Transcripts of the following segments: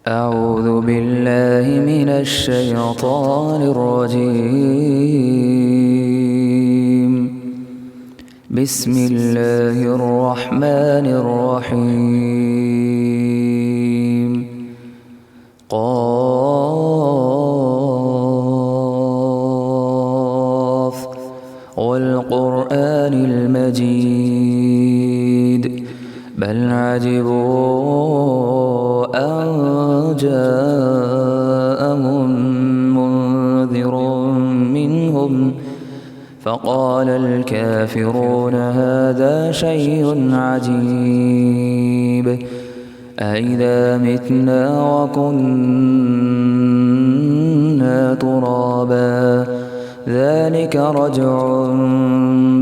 أعوذ بالله من الشيطان الرجيم. بسم الله الرحمن الرحيم. قاف والقرآن المجيد بل عجبوا أن جاءهم منذر منهم فقال الكافرون هذا شيء عجيب أإذا متنا وكنا ترابا ذلك رجع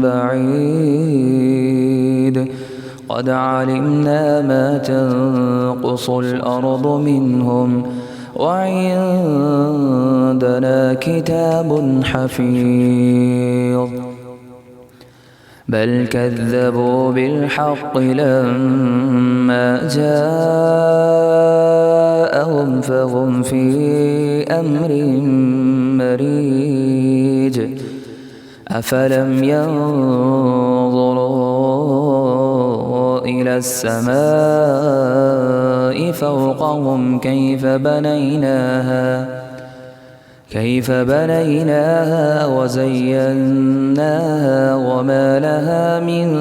بعيد قد علمنا ما تنقص الأرض منهم وعندنا كتاب حفيظ بل كذبوا بالحق لما جاءهم فهم في أمر مريج أفلم ينظروا إلى السماء فوقهم كيف بنيناها وزيناها وما لها من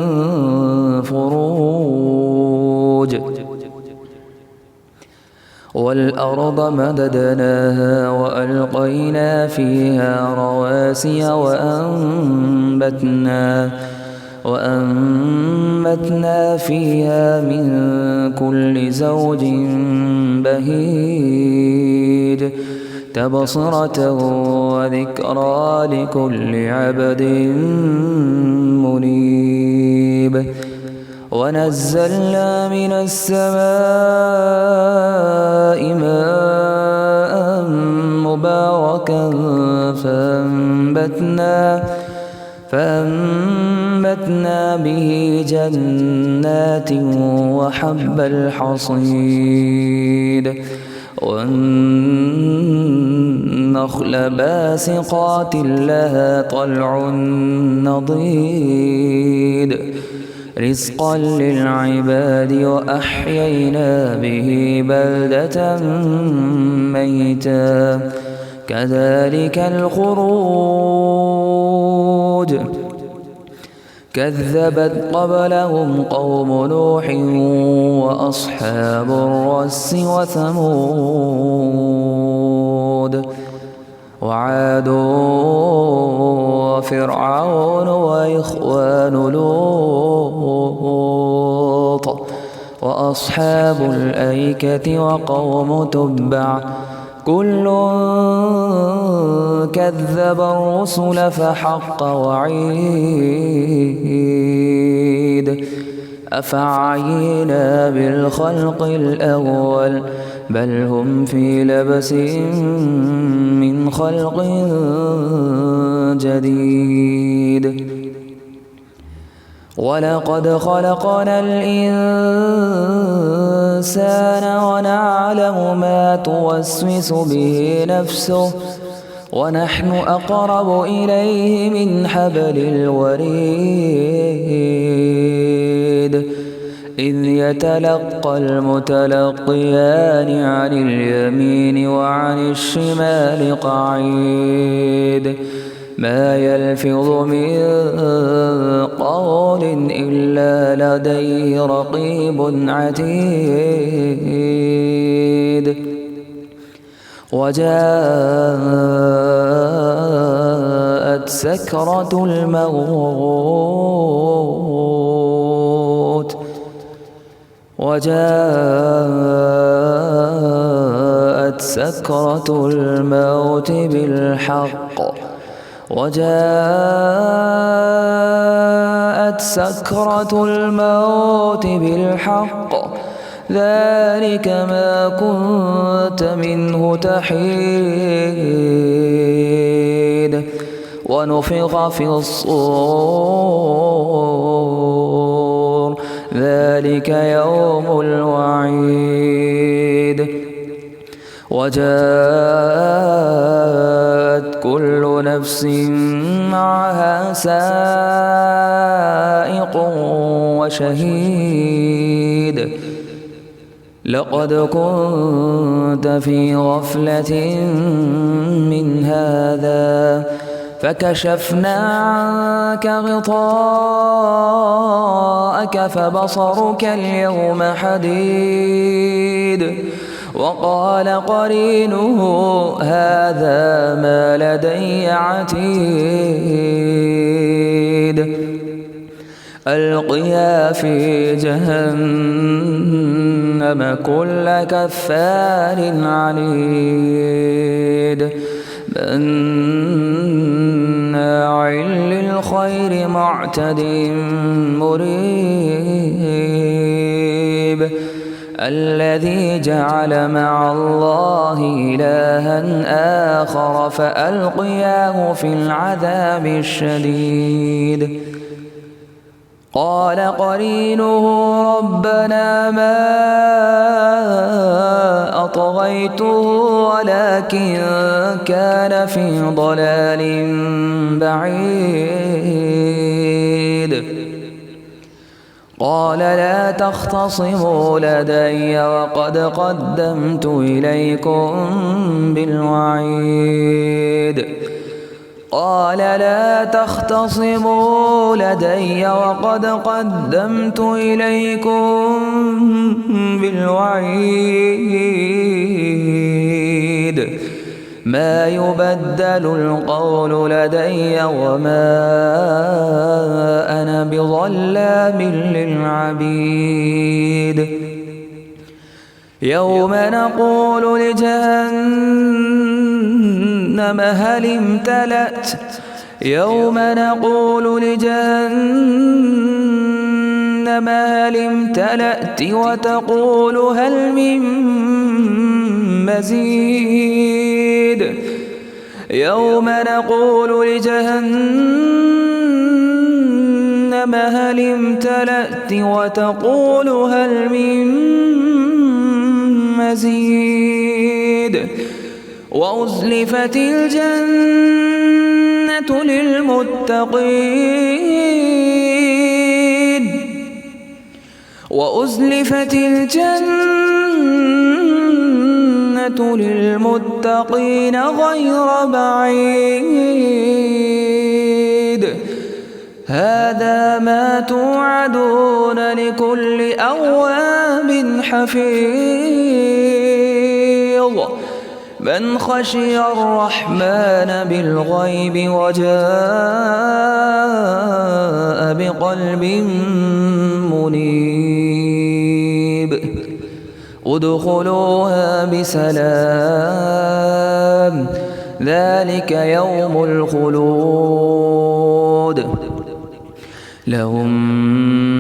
فروج والأرض مددناها وألقينا فيها رواسي وأنبتنا فيها من كل زوج بهيج تبصرة وذكرى لكل عبد منيب ونزلنا من السماء ماء مباركا فأنبتنا به جنات وحب الحصيد والنخل باسقات لها طلع نضيد رزقا للعباد وأحيينا به بلدة ميتا كذلك الخروج كذبت قبلهم قوم نوح وأصحاب الرس وثمود وعاد وفرعون وإخوان لوط وأصحاب الأيكة وقوم تبع كل كذب الرسل فحق وعيد أفعينا بالخلق الأول بل هم في لبس من خلق جديد ولقد خلقنا الإنسان ونعلم ما توسوس به نفسه ونحن أقرب إليه من حبل الوريد إذ يتلقى المتلقيان عن اليمين وعن الشمال قعيد ما يلفظ من قول إلا لديه رقيب عتيد وجاءت سكرة الموت بالحق ذلك ما كنت منه تحيد ونفخ في الصور ذلك يوم الوعيد وجاءت كل نفس معها سائق وشهيد لقد كنت في غفلة من هذا فكشفنا عنك غطاءك فبصرك اليوم حديد وقال قرينه هذا ما لدي عتيد ألقيا في جهنم كل كفار عنيد مناع للخير معتد مريب الذي جعل مع الله إلها آخر فألقياه في العذاب الشديد قال قرينه ربنا ما أطغيته ولكن كان في ضلال بعيد قال لا تختصموا لدي وقد قدمت إليكم بالوعيد قال لا تختصموا لدي وقد قدمت إليكم بالوعيد ما يبدل القول لدي وما أنا بظلام للعبيد يوم نقول لجهنم هل امتلأت يوم نقول لجهنم هل امتلأت وتقول هل من مزيد يوم نقول لجهنم هل امتلأت وتقول هل من مزيد وأزلفت الجنة للمتقين وأزلفت الجنة للمتقين غير بعيد هذا ما توعدون لكل أواب حفيظ من خشي الرحمن بالغيب وجاء بقلب منيب ادخلوها بسلام ذلك يوم الخلود لهم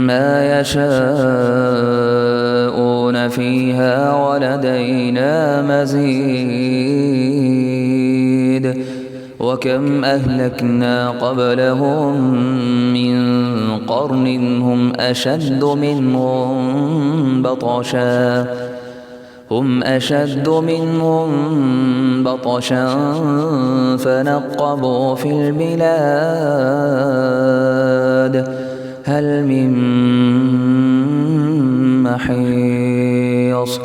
ما يشاءون فيها ولدينا مزيد وكم أهلكنا قبلهم من قرن هم أشد منهم بطشا فنقبوا في البلاد هل من محيص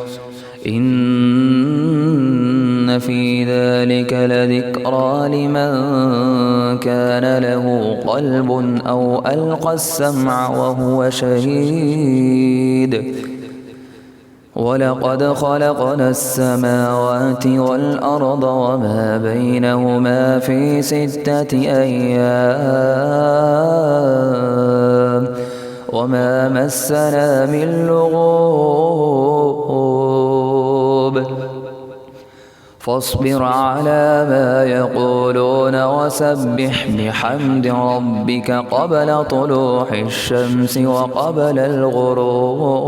إن في ذلك لذكرى لمن كان له قلب أو ألقى السمع وهو شهيد ولقد خلقنا السماوات والأرض وما بينهما في 6 أيام وما مسنا من لغوب فاصبر على ما يقولون وسبح بحمد ربك قبل طلوع الشمس وقبل الغروب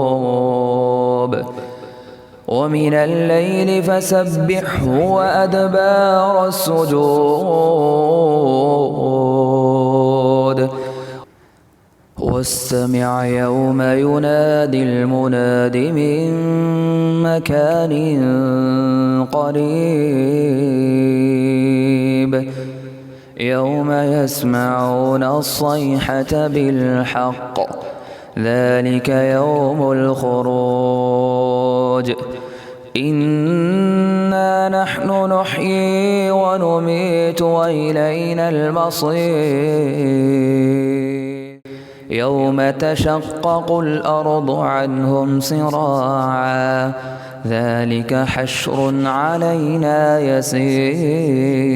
ومن الليل فسبحه وأدبار السجود واستمع يوم ينادي المناد من مكان قريب يوم يسمعون الصيحة بالحق ذلك يوم الخروج إنا نحن نحيي ونميت وإلينا المصير يوم تشقق الأرض عنهم سراعا ذلك حشر علينا يسير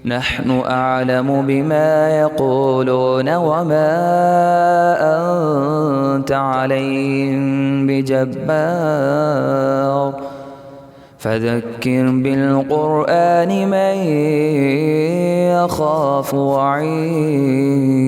نحن أعلم بما يقولون وما أنت عليهم بجبار فذكر بالقرآن من يخاف وعيد